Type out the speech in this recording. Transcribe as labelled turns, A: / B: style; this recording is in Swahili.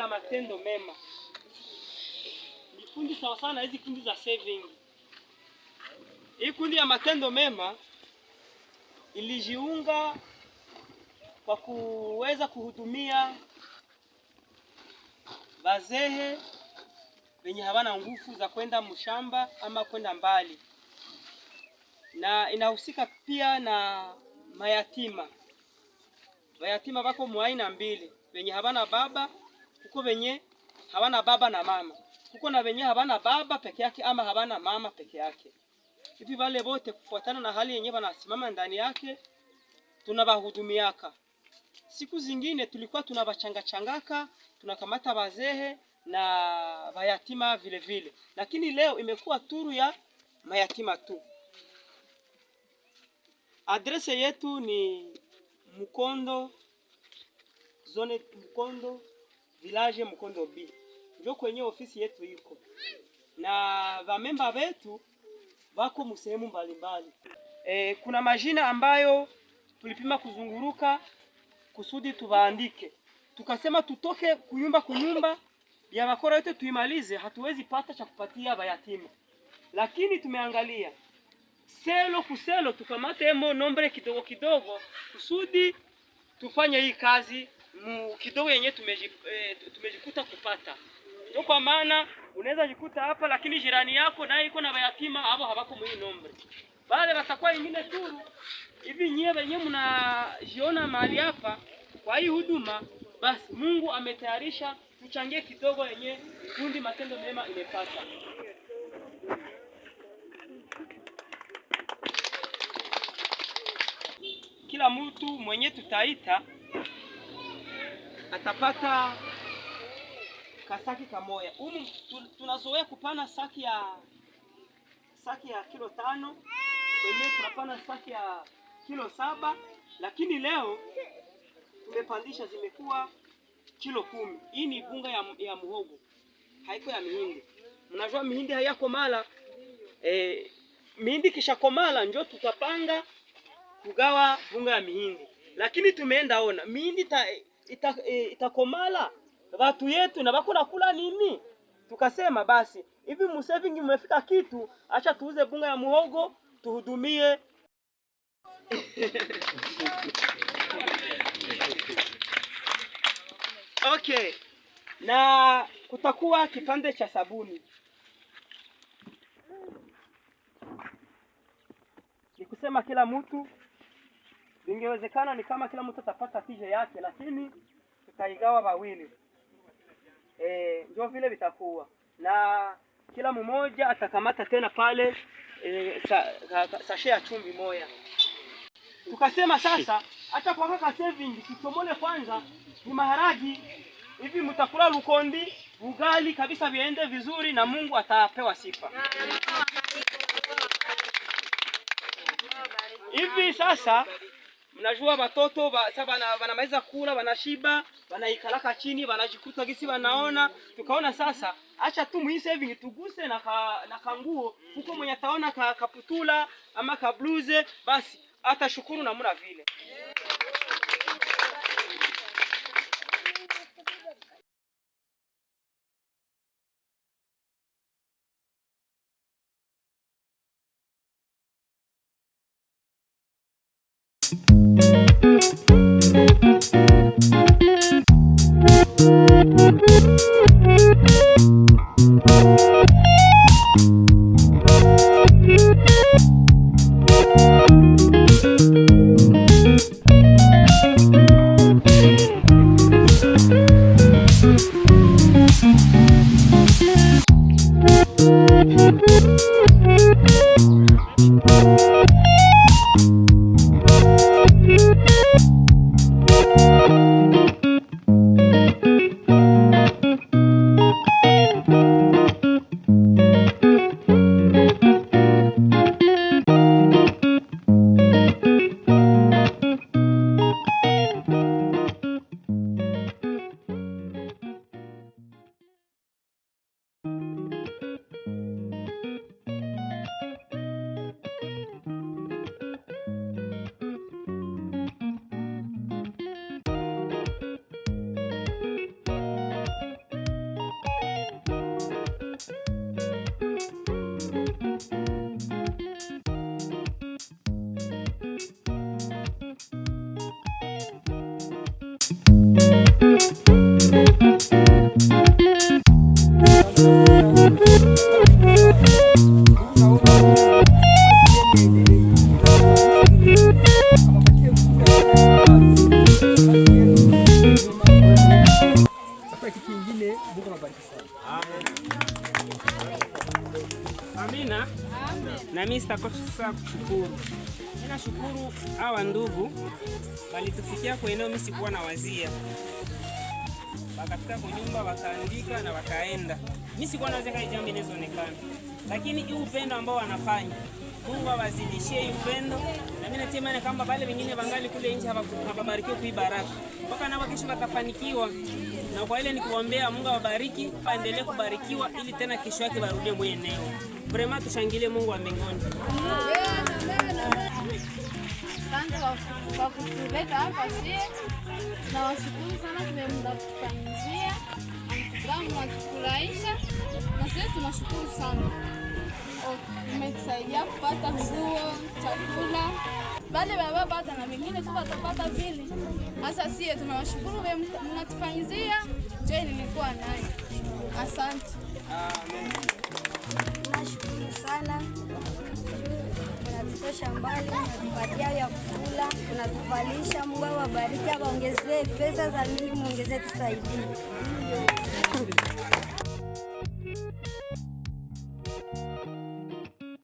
A: la matendo mema. Ni kundi sawa sana hizi kundi za saving. Hii kundi ya matendo mema ilijiunga kwa kuweza kuhudumia wazee wenye hawana nguvu za kwenda mshamba ama kwenda mbali, na inahusika pia na mayatima. Mayatima wako mwaina mbili, wenye hawana baba, kuko wenye hawana baba na mama, kuko na wenye hawana baba peke yake ama hawana mama peke yake. Hivi wale wote kufuatana na hali yenyewe wanasimama ndani yake tunawahudumiaka. Siku zingine tulikuwa tunawachangachangaka, tunakamata wazee na mayatima vile vile, lakini leo imekuwa turu ya mayatima tu. Adrese yetu ni Mukondo zone, Mukondo village, Mukondo B, ndio kwenye ofisi yetu iko, na wamemba wetu wako msehemu mbalimbali. Kuna majina ambayo tulipima kuzunguruka kusudi tuwaandike, tukasema tutoke kunyumba ya bakora yote tuimalize, hatuwezi pata cha kupatia bayatima, lakini tumeangalia selo kuselo tukamate nombre kidogo kidogo kusudi tufanye hii kazi kidogo yenye tumejikuta kupata. Ndio kwa maana unaweza jikuta hapa, lakini jirani yako naye iko na bayatima hapo habako mwi nombre, bale watakuwa ingine turu hivi. Nyewe wenyewe mnajiona mahali hapa kwa hii huduma, basi Mungu ametayarisha tuchangie kidogo yenye kundi matendo mema imepata. Kila mtu mwenye tutaita atapata kasaki kamoya. Tunazoea kupana saki ya kilo 5, kwenye tunapana saki ya kilo 7, lakini leo tumepandisha zimekuwa kilo 10. Hii ni bunga ya muhogo, haiko ya mihindi. Mnajua mihindi hayakomala, mihindi kisha komala ndio tutapanga kugawa bunga ya mihindi, lakini tumeenda ona mihindi itakomala watu yetu na bako nakula nini, tukasema basi hivi musaving mmefika kitu, acha tuuze bunga ya muhogo tuhudumie. Okay, na kutakuwa kipande cha sabuni. Nikusema kila mtu, ingewezekana ni kama kila mtu atapata tije yake, lakini tutaigawa wawili. Ndio vile vitakuwa, na kila mmoja atakamata tena pale sashe ya chumvi moja. Tukasema sasa acha kwa kaka saving tutomole kwanza ni maharagi hivi, mtakula lukondi ugali kabisa, viende vizuri na Mungu atapewa sifa. Hivi sasa mnajua watoto wanamaliza kula, wanashiba, wanaikalaka chini, wanajikuta gisi wanaona. Tukaona sasa acha tu mwi saving tuguse na kanguo huko, mwenye ataona kaputula ama kabluze basi atashukuru na muna vile. Amina. Na mimi sitakosa kushukuru. Ninashukuru hawa ndugu walitufikia kwa eneo mimi sikuwa na wazia. Wakafika kwa nyumba wakaandika na wakaenda. Mimi sikuwa naweza kai jambo inazoonekana. Lakini hii upendo ambao wanafanya, Mungu awazidishie upendo. Na mimi natemana kama wale wengine wangali kule nje hawabarikiwa kui baraka. Mpaka nao kesho watafanikiwa. Na kwa ile ni kuombea Mungu awabariki, aendelee kubarikiwa ili tena kesho yake warudie mwenyewe. Vraiment tushangilie Mungu wa mbinguni.
B: Asante kwa kutuleta hapa sie. Na washukuru sana tumemda kufanyia. Antukamu watufurahisha. Na sisi tunashukuru sana. Umetusaidia kupata nguo, chakula. Wale baba bata na wengine tu watapata vile. Sasa sie tunawashukuru mnatufanyia. Je, nilikuwa naye. Asante.
A: Amen.
C: Nashukuru sana. Unatutosha mbali, unatupatia ya kukula, unatuvalisha. Mungu awabariki, awaongezee pesa za mingi, muongezee tusaidie.